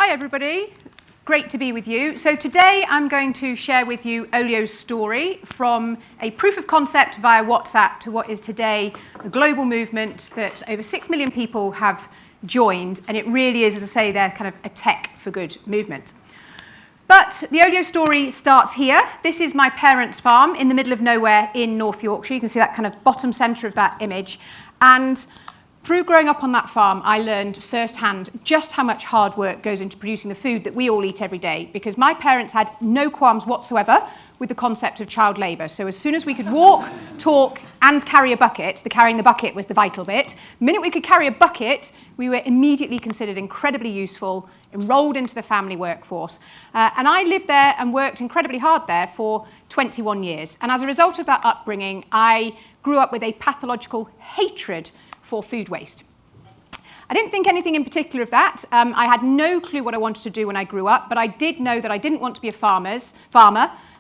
Hi everybody, great to be with you. So today I'm going to share with you OLIO's story from a proof of concept via WhatsApp to what is today a global movement that over 6 million people have joined, and it really is, as I say, they're kind of a tech for good movement. But the OLIO story starts here. This is my parents' farm in the middle of nowhere in North Yorkshire. You can see that kind of bottom centre of that image. And through growing up on that farm, I learned firsthand just how much hard work goes into producing the food that we all eat every day, because my parents had no qualms whatsoever with the concept of child labour. So as soon as we could walk, talk, and carry a bucket, the carrying the bucket was the vital bit. The minute we could carry a bucket, we were immediately considered incredibly useful, enrolled into the family workforce. And I lived there and worked incredibly hard there for 21 years. And as a result of that upbringing, I grew up with a pathological hatred for food waste. I didn't think anything in particular of that. I had no clue what I wanted to do when I grew up, but I did know that I didn't want to be a farmer,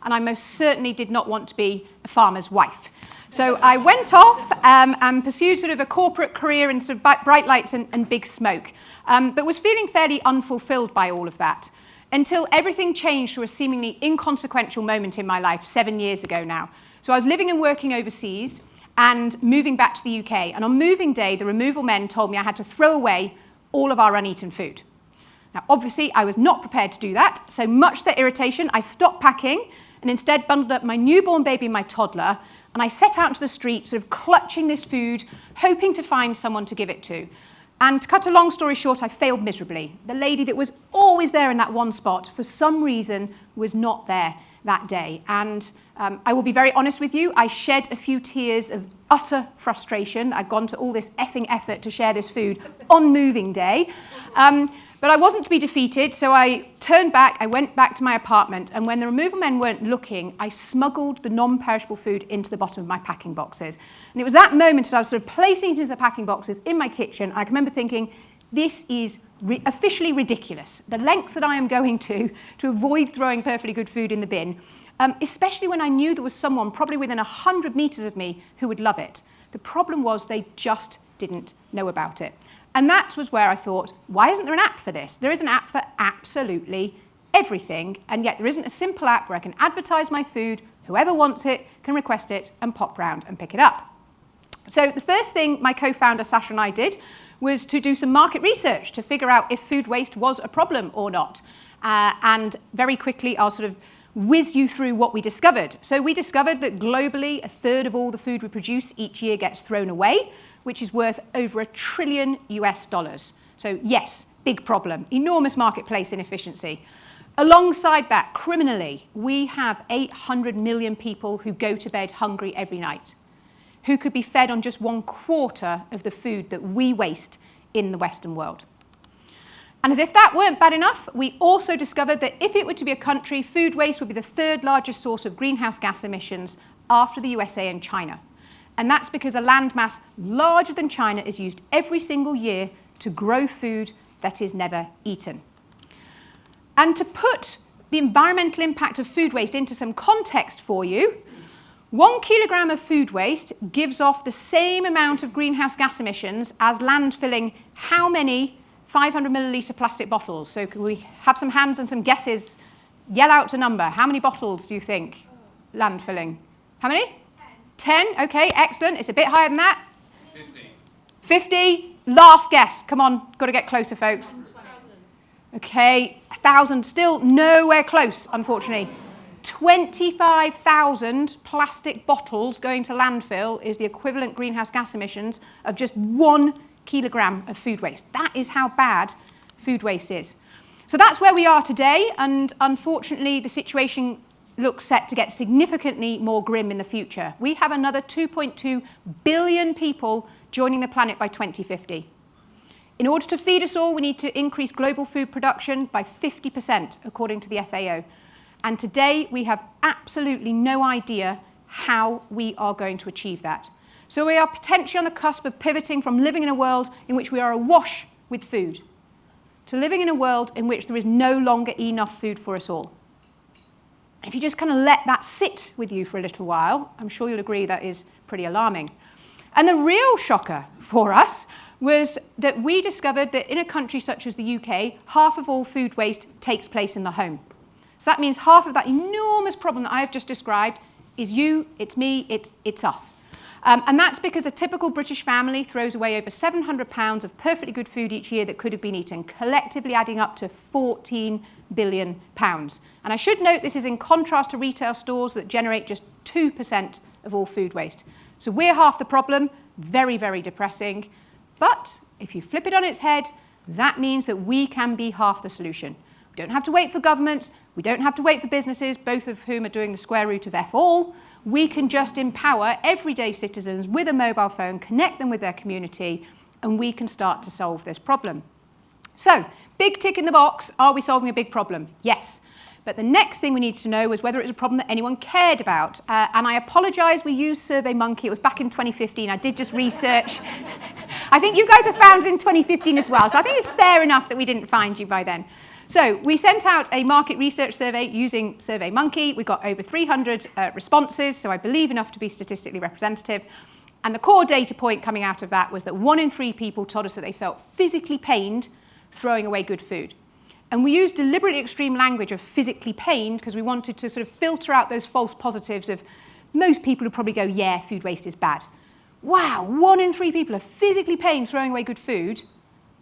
and I most certainly did not want to be a farmer's wife. So I went off and pursued sort of a corporate career in sort of bright lights and big smoke, but was feeling fairly unfulfilled by all of that, until everything changed to a seemingly inconsequential moment in my life 7 years ago now. So I was living and working overseas, and moving back to the UK. And on moving day, the removal men told me I had to throw away all of our uneaten food. Now, obviously, I was not prepared to do that. So much to their irritation, I stopped packing and instead bundled up my newborn baby and my toddler. And I set out into the street, sort of clutching this food, hoping to find someone to give it to. And to cut a long story short, I failed miserably. The lady that was always there in that one spot, for some reason, was not there that day. And I will be very honest with you, I shed a few tears of utter frustration. I'd gone to all this effing effort to share this food on moving day. But I wasn't to be defeated, so I turned back, I went back to my apartment, and when the removal men weren't looking, I smuggled the non-perishable food into the bottom of my packing boxes. And it was that moment as I was sort of placing it into the packing boxes in my kitchen, I remember thinking, this is officially ridiculous. The lengths that I am going to avoid throwing perfectly good food in the bin, especially when I knew there was someone probably within 100 metres of me who would love it. The problem was they just didn't know about it. And that was where I thought, why isn't there an app for this? There is an app for absolutely everything, and yet there isn't a simple app where I can advertise my food, whoever wants it can request it and pop round and pick it up. So the first thing my co-founder Sasha and I did was to do some market research to figure out if food waste was a problem or not. And very quickly, I'll sort of whiz you through what we discovered. So we discovered that globally, 1/3 of all the food we produce each year gets thrown away, which is worth over $1 trillion US. So yes, big problem, enormous marketplace inefficiency. Alongside that, criminally, we have 800 million people who go to bed hungry every night, who could be fed on just 1/4 of the food that we waste in the Western world. And as if that weren't bad enough, we also discovered that if it were to be a country, food waste would be the 3rd largest source of greenhouse gas emissions after the USA and China. And that's because a landmass larger than China is used every single year to grow food that is never eaten. And to put the environmental impact of food waste into some context for you, 1 kilogram of food waste gives off the same amount of greenhouse gas emissions as landfilling how many 500 millilitre plastic bottles? So can we have some hands and some guesses? Yell out a number. How many bottles do you think landfilling? How many? 10. Okay, excellent. It's a bit higher than that. 50. 50. Last guess. Come on, got to get closer, folks. Okay, 1,000. Still nowhere close, unfortunately. 25,000 plastic bottles going to landfill is the equivalent greenhouse gas emissions of just 1 kilogram of food waste. That is how bad food waste is. So that's where we are today, and unfortunately the situation looks set to get significantly more grim in the future. We have another 2.2 billion people joining the planet by 2050. In order to feed us all, we need to increase global food production by 50%, according to the FAO. And today we have absolutely no idea how we are going to achieve that. So we are potentially on the cusp of pivoting from living in a world in which we are awash with food to living in a world in which there is no longer enough food for us all. If you just kind of let that sit with you for a little while, I'm sure you'll agree that is pretty alarming. And the real shocker for us was that we discovered that in a country such as the UK, half of all food waste takes place in the home. So that means half of that enormous problem that I've just described is you, it's me, it's us. And that's because a typical British family throws away over £700 of perfectly good food each year that could have been eaten, collectively adding up to £14 billion. And I should note this is in contrast to retail stores that generate just 2% of all food waste. So we're half the problem, very, very depressing. But if you flip it on its head, that means that we can be half the solution. We don't have to wait for government, we don't have to wait for businesses, both of whom are doing the square root of F all. We can just empower everyday citizens with a mobile phone, connect them with their community, and we can start to solve this problem. So, big tick in the box, are we solving a big problem? Yes. But the next thing we need to know was whether it was a problem that anyone cared about. And I apologise, we used SurveyMonkey. It was back in 2015. I did just research. I think you guys were founded in 2015 as well, so I think it's fair enough that we didn't find you by then. So we sent out a market research survey using SurveyMonkey. We got over 300 responses, so I believe enough to be statistically representative. And the core data point coming out of that was that 1 in 3 people told us that they felt physically pained throwing away good food. And we used deliberately extreme language of physically pained because we wanted to sort of filter out those false positives of most people who probably go, yeah, food waste is bad. Wow, 1 in 3 people are physically pained throwing away good food,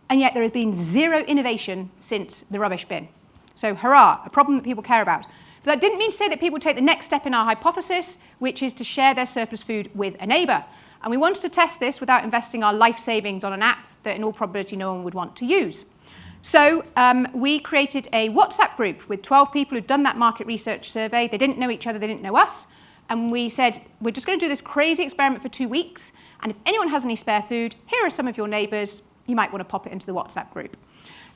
and yet there has been zero innovation since the rubbish bin. So hurrah, a problem that people care about. But that didn't mean to say that people would take the next step in our hypothesis, which is to share their surplus food with a neighbour. And we wanted to test this without investing our life savings on an app that in all probability no one would want to use. So we created a WhatsApp group with 12 people who'd done that market research survey. They didn't know each other, they didn't know us. And we said, we're just going to do this crazy experiment for 2 weeks. And if anyone has any spare food, here are some of your neighbours. You might want to pop it into the WhatsApp group.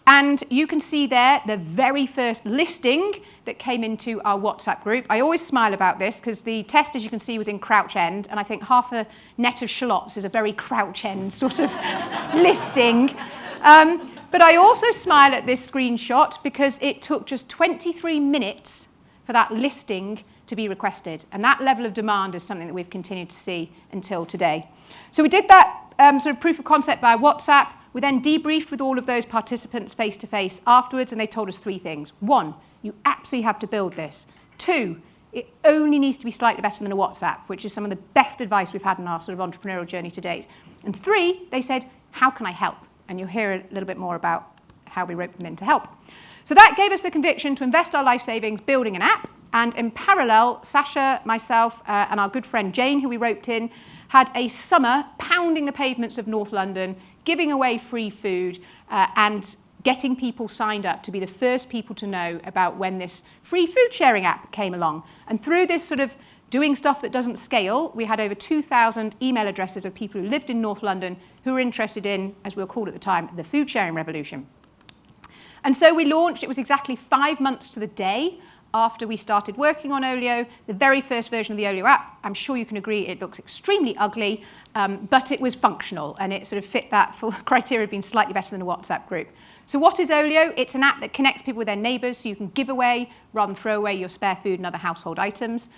And you can see there the very first listing that came into our WhatsApp group. I always smile about this because the test, as you can see, was in Crouch End. And I think half a net of shallots is a very Crouch End sort of listing. But I also smile at this screenshot because it took just 23 minutes for that listing to be requested. And that level of demand is something that we've continued to see until today. So we did that sort of proof of concept via WhatsApp. We then debriefed with all of those participants face-to-face afterwards, and they told us 3 things. 1, you absolutely have to build this. 2, it only needs to be slightly better than a WhatsApp, which is some of the best advice we've had in our sort of entrepreneurial journey to date. And 3, they said, how can I help? And you'll hear a little bit more about how we roped them in to help. So that gave us the conviction to invest our life savings building an app. And in parallel, Sasha, myself, and our good friend Jane, who we roped in, had a summer pounding the pavements of North London, giving away free food and getting people signed up to be the first people to know about when this free food sharing app came along. And through this sort of doing stuff that doesn't scale, we had over 2,000 email addresses of people who lived in North London who were interested in, as we were called at the time, the food sharing revolution. And so we launched, it was exactly 5 months to the day after we started working on OLIO, the very first version of the OLIO app. I'm sure you can agree it looks extremely ugly, but it was functional and it sort of fit that full criteria of being slightly better than a WhatsApp group. So what is OLIO? It's an app that connects people with their neighbours so you can give away rather than throw away your spare food and other household items.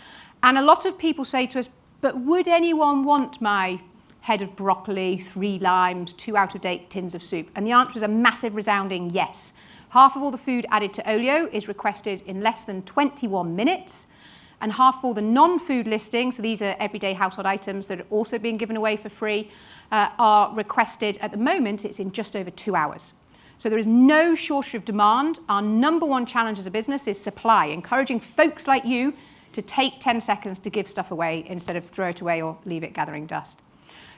And a lot of people say to us, but would anyone want my head of broccoli, 3 limes, 2 out-of-date tins of soup? And the answer is a massive resounding yes. Half of all the food added to OLIO is requested in less than 21 minutes, and half of all the non-food listings, so these are everyday household items that are also being given away for free, are requested at the moment, it's in just over 2 hours. So there is no shortage of demand. Our number 1 challenge as a business is supply, encouraging folks like you to take 10 seconds to give stuff away instead of throw it away or leave it gathering dust.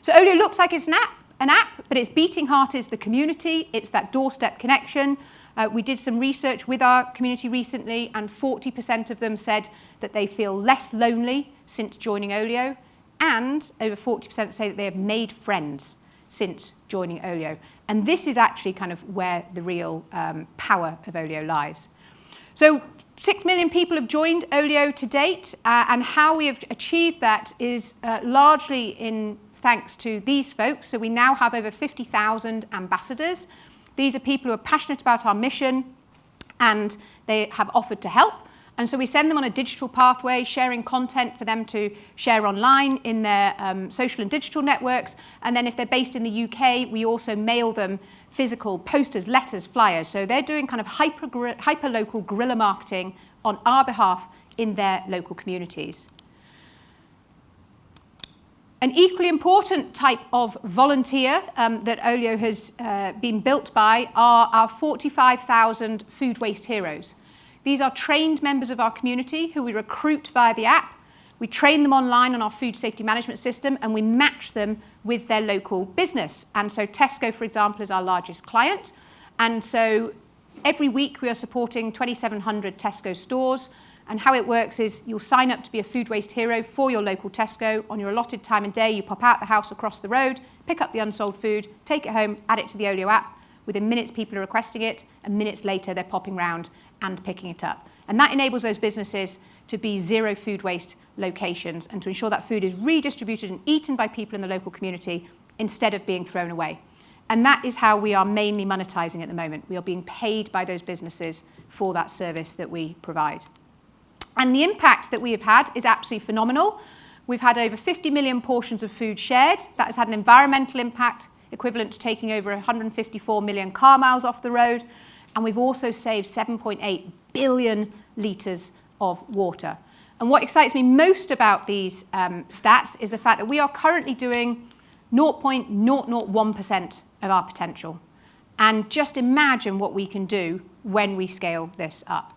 So OLIO looks like it's an app, but its beating heart is the community, it's that doorstep connection. We did some research with our community recently, and 40% of them said that they feel less lonely since joining OLIO, and over 40% say that they have made friends since joining OLIO. And this is actually kind of where the real power of OLIO lies. So 6 million people have joined OLIO to date, and how we have achieved that is largely in thanks to these folks. So we now have over 50,000 ambassadors. These are people who are passionate about our mission, and they have offered to help. And so we send them on a digital pathway, sharing content for them to share online in their social and digital networks. And then if they're based in the UK, we also mail them physical posters, letters, flyers. So they're doing kind of hyper-local guerrilla marketing on our behalf in their local communities. An equally important type of volunteer that OLIO has been built by are our 45,000 food waste heroes. These are trained members of our community who we recruit via the app. We train them online on our food safety management system, and we match them with their local business. And so Tesco, for example, is our largest client. And so every week we are supporting 2,700 Tesco stores. And how it works is you'll sign up to be a food waste hero for your local Tesco. On your allotted time and day, you pop out the house across the road, pick up the unsold food, take it home, add it to the OLIO app. Within minutes, people are requesting it, and minutes later, they're popping round and picking it up. And that enables those businesses to be zero food waste locations and to ensure that food is redistributed and eaten by people in the local community instead of being thrown away. And that is how we are mainly monetizing at the moment. We are being paid by those businesses for that service that we provide. And the impact that we have had is absolutely phenomenal. We've had over 50 million portions of food shared. That has had an environmental impact equivalent to taking over 154 million car miles off the road. And we've also saved 7.8 billion litres of water. And what excites me most about these stats is the fact that we are currently doing 0.001% of our potential. And just imagine what we can do when we scale this up.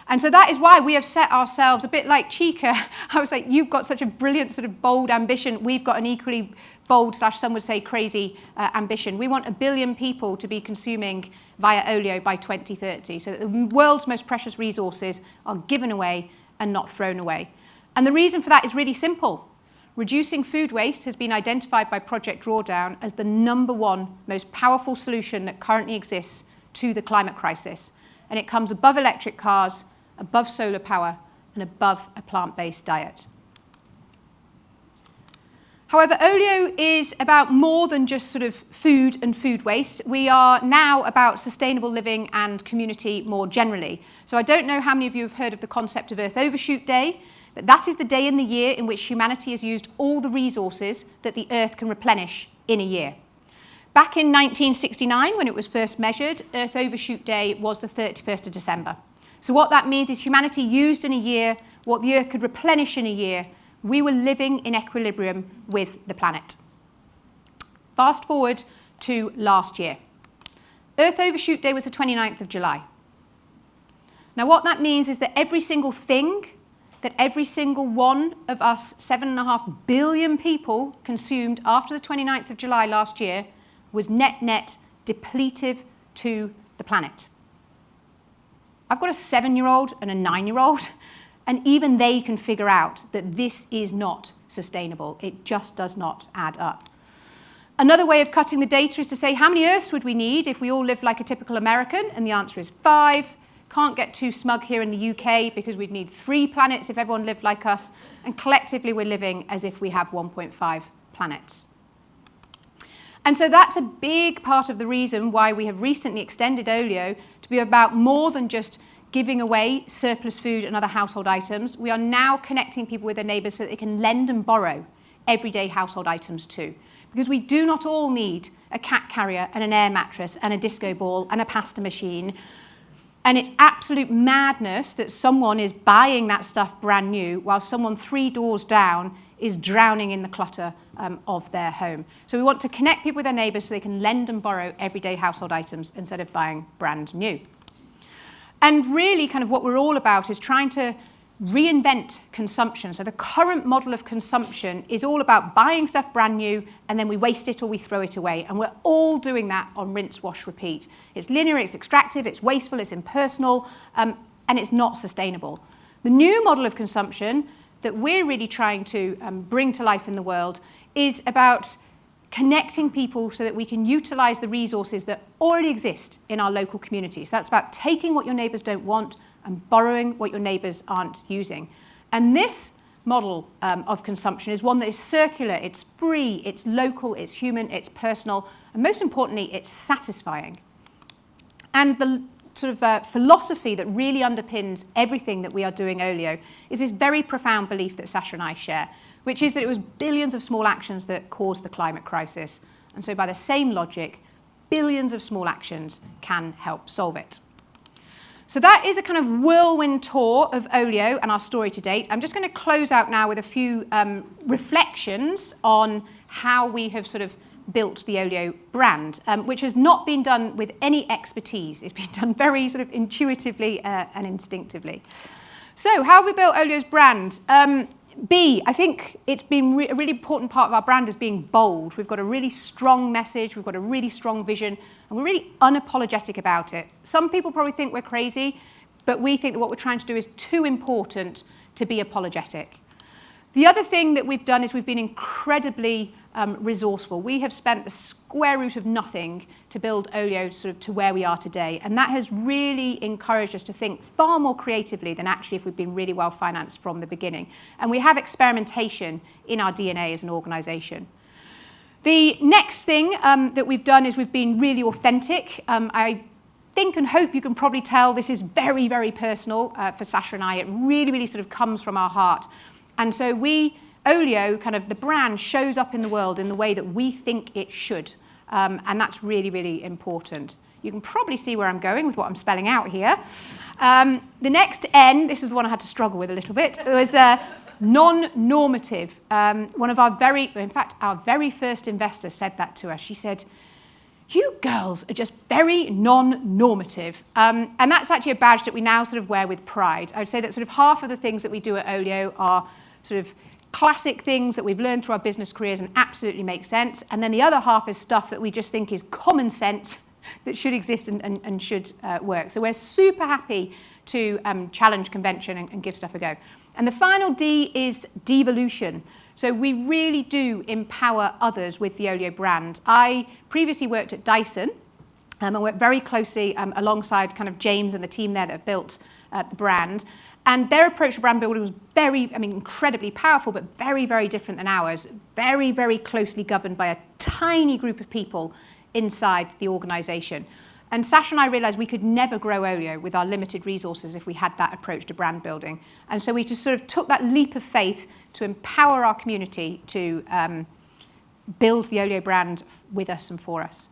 And so that is why we have set ourselves, a bit like Chica, I was like, you've got such a brilliant sort of bold ambition. We've got an equally bold, / some would say crazy ambition. We want 1 billion people to be consuming via OLIO by 2030, so that the world's most precious resources are given away and not thrown away. And the reason for that is really simple. Reducing food waste has been identified by Project Drawdown as the #1 most powerful solution that currently exists to the climate crisis. And it comes above electric cars, above solar power, and above a plant-based diet. However, OLIO is about more than just sort of food and food waste. We are now about sustainable living and community more generally. So I don't know how many of you have heard of the concept of Earth Overshoot Day, but that is the day in the year in which humanity has used all the resources that the Earth can replenish in a year. Back in 1969, when it was first measured, Earth Overshoot Day was the 31st of December. So what that means is humanity used in a year what the Earth could replenish in a year. We were living in equilibrium with the planet. Fast forward to last year. Earth Overshoot Day was the 29th of July. Now what that means is that every single thing that every single one of us 7.5 billion people consumed after the 29th of July last year was net depletive to the planet. I've got a 7-year-old and a 9-year-old, and even they can figure out that this is not sustainable. It just does not add up. Another way of cutting the data is to say, how many Earths would we need if we all lived like a typical American? And the answer is 5. Can't get too smug here in the UK because we'd need 3 planets if everyone lived like us. And collectively, we're living as if we have 1.5 planets. And so that's a big part of the reason why we have recently extended OLIO to be about more than just giving away surplus food and other household items. We are now connecting people with their neighbours so that they can lend and borrow everyday household items too. Because we do not all need a cat carrier and an air mattress and a disco ball and a pasta machine. And it's absolute madness that someone is buying that stuff brand new while someone 3 doors down is drowning in the clutter of their home. So we want to connect people with their neighbours so they can lend and borrow everyday household items instead of buying brand new. And really kind of what we're all about is trying to reinvent consumption. So the current model of consumption is all about buying stuff brand new and then we waste it or we throw it away. And we're all doing that on rinse, wash, repeat. It's linear, it's extractive, it's wasteful, it's impersonal, and it's not sustainable. The new model of consumption that we're really trying to bring to life in the world is about connecting people so that we can utilize the resources that already exist in our local communities. That's about taking what your neighbors don't want and borrowing what your neighbors aren't using. And this model of consumption is one that is circular, it's free, it's local, it's human, it's personal, and most importantly, it's satisfying. And the sort of philosophy that really underpins everything that we are doing OLIO is this very profound belief that Sasha and I share, which is that it was billions of small actions that caused the climate crisis. And so by the same logic, billions of small actions can help solve it. So that is a kind of whirlwind tour of OLIO and our story to date. I'm just going to close out now with a few reflections on how we have sort of built the OLIO brand, which has not been done with any expertise. It's been done very sort of intuitively and instinctively. So how have we built OLIO's brand? I think it's been a really important part of our brand is being bold. We've got a really strong message, we've got a really strong vision, and we're really unapologetic about it. Some people probably think we're crazy, but we think that what we're trying to do is too important to be apologetic. The other thing that we've done is we've been incredibly resourceful. We have spent the square root of nothing to build OLIO sort of to where we are today, and that has really encouraged us to think far more creatively than actually if we've been really well financed from the beginning. And we have experimentation in our DNA as an organisation. The next thing that we've done is we've been really authentic. I think and hope you can probably tell this is very, very personal for Sasha and I. It really, really sort of comes from our heart. And so OLIO, kind of the brand, shows up in the world in the way that we think it should. And that's really, really important. You can probably see where I'm going with what I'm spelling out here. The next N, this is the one I had to struggle with a little bit, it was non-normative. One of our very first investor said that to us. She said, "You girls are just very non-normative." And that's actually a badge that we now sort of wear with pride. I would say that sort of half of the things that we do at OLIO are sort of classic things that we've learned through our business careers and absolutely make sense. And then the other half is stuff that we just think is common sense that should exist and should work. So we're super happy to challenge convention and give stuff a go. And the final D is devolution. So we really do empower others with the OLIO brand. I previously worked at Dyson and worked very closely alongside kind of James and the team there that have built the brand. And their approach to brand building was incredibly powerful, but very, very different than ours. Very, very closely governed by a tiny group of people inside the organisation. And Sasha and I realised we could never grow OLIO with our limited resources if we had that approach to brand building. And so we just sort of took that leap of faith to empower our community to build the OLIO brand with us and for us.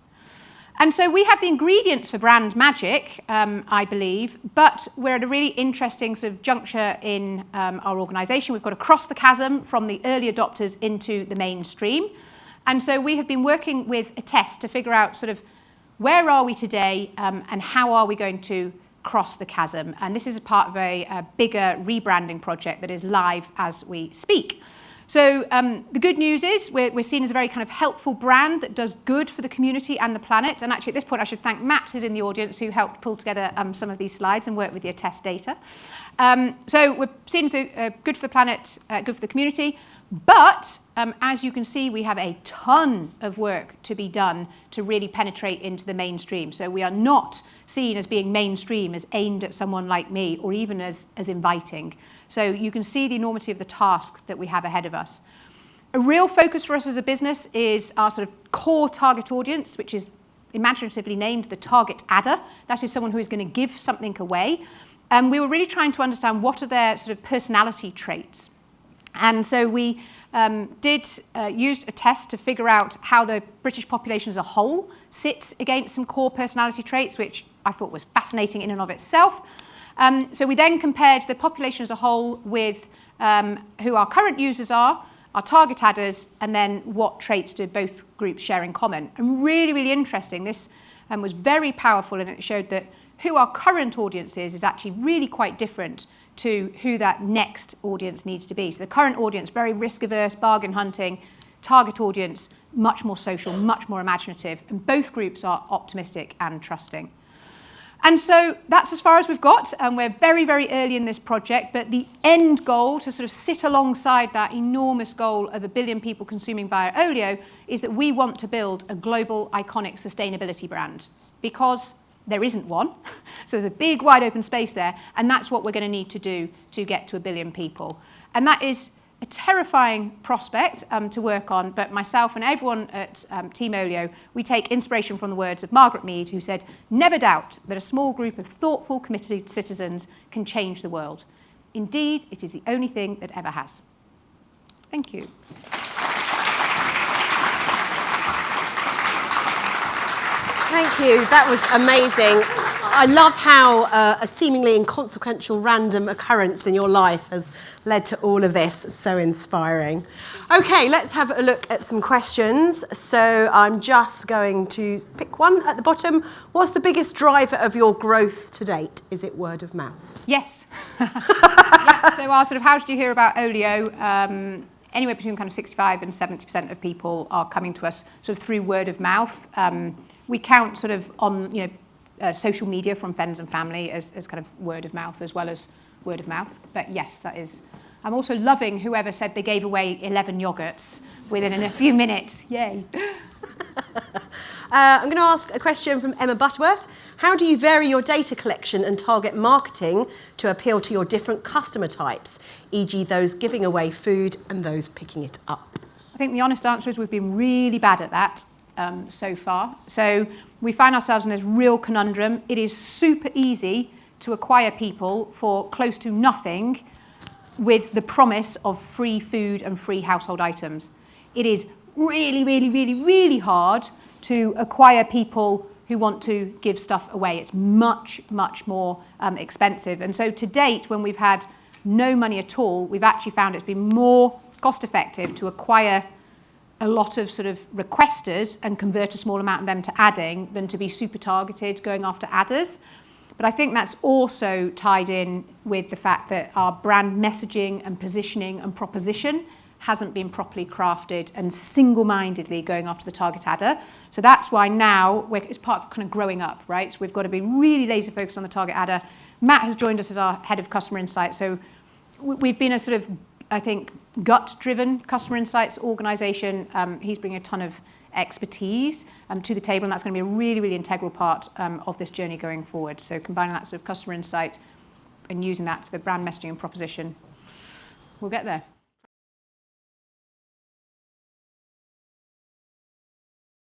And so we have the ingredients for brand magic, I believe, but we're at a really interesting sort of juncture in our organisation. We've got to cross the chasm from the early adopters into the mainstream. And so we have been working with Attest to figure out sort of where are we today and how are we going to cross the chasm. And this is a part of a bigger rebranding project that is live as we speak. So the good news is we're seen as a very kind of helpful brand that does good for the community and the planet. And actually at this point I should thank Matt, who's in the audience, who helped pull together some of these slides and work with the Attest data. So we're seen as good for the planet, good for the community. But as you can see, we have a ton of work to be done to really penetrate into the mainstream. So we are not seen as being mainstream, as aimed at someone like me, or even as inviting. So you can see the enormity of the task that we have ahead of us. A real focus for us as a business is our sort of core target audience, which is imaginatively named the target adder. That is someone who is going to give something away. And we were really trying to understand what are their sort of personality traits. And so we used a test to figure out how the British population as a whole sits against some core personality traits, which I thought was fascinating in and of itself. So we then compared the population as a whole with who our current users are, our target adders, and then what traits did both groups share in common. And really, really interesting. This was very powerful, and it showed that who our current audience is actually really quite different to who that next audience needs to be. So the current audience, very risk-averse, bargain hunting. Target audience, much more social, much more imaginative. And both groups are optimistic and trusting. And so that's as far as we've got. And we're very, very early in this project. But the end goal, to sort of sit alongside that enormous goal of 1 billion people consuming via OLIO, is that we want to build a global, iconic sustainability brand. Because there isn't one. So there's a big, wide open space there. And that's what we're going to need to do to get to 1 billion people. And that is a terrifying prospect to work on, but myself and everyone at Team OLIO, we take inspiration from the words of Margaret Mead, who said, "Never doubt that a small group of thoughtful, committed citizens can change the world. Indeed, it is the only thing that ever has." Thank you. Thank you. That was amazing. I love how a seemingly inconsequential random occurrence in your life has led to all of this. So inspiring. Okay, let's have a look at some questions. So I'm just going to pick one at the bottom. What's the biggest driver of your growth to date? Is it word of mouth? Yes. Yeah, so our sort of, how did you hear about OLIO? Anywhere between kind of 65 and 70% of people are coming to us sort of through word of mouth. We count sort of on, social media from friends and family as kind of word of mouth as well as word of mouth. But yes, that is. I'm also loving whoever said they gave away 11 yogurts within a few minutes. Yay. I'm going to ask a question from Emma Butterworth. How do you vary your data collection and target marketing to appeal to your different customer types, e.g. those giving away food and those picking it up? I think the honest answer is we've been really bad at that so far. So we find ourselves in this real conundrum. It is super easy to acquire people for close to nothing with the promise of free food and free household items. It is really, really, really, really hard to acquire people who want to give stuff away. It's much, much more expensive. And so to date, when we've had no money at all, we've actually found it's been more cost effective to acquire a lot of sort of requesters and convert a small amount of them to adding than to be super targeted going after adders. But I think that's also tied in with the fact that our brand messaging and positioning and proposition hasn't been properly crafted and single-mindedly going after the target adder. So that's why now it's part of kind of growing up, right? So we've got to be really laser focused on the target adder. Matt has joined us as our head of customer insight. So we've been a sort of, I think, gut-driven customer insights organization. He's bringing a ton of expertise to the table, and that's going to be a really, really integral part of this journey going forward. So combining that sort of customer insight and using that for the brand messaging and proposition, we'll get there.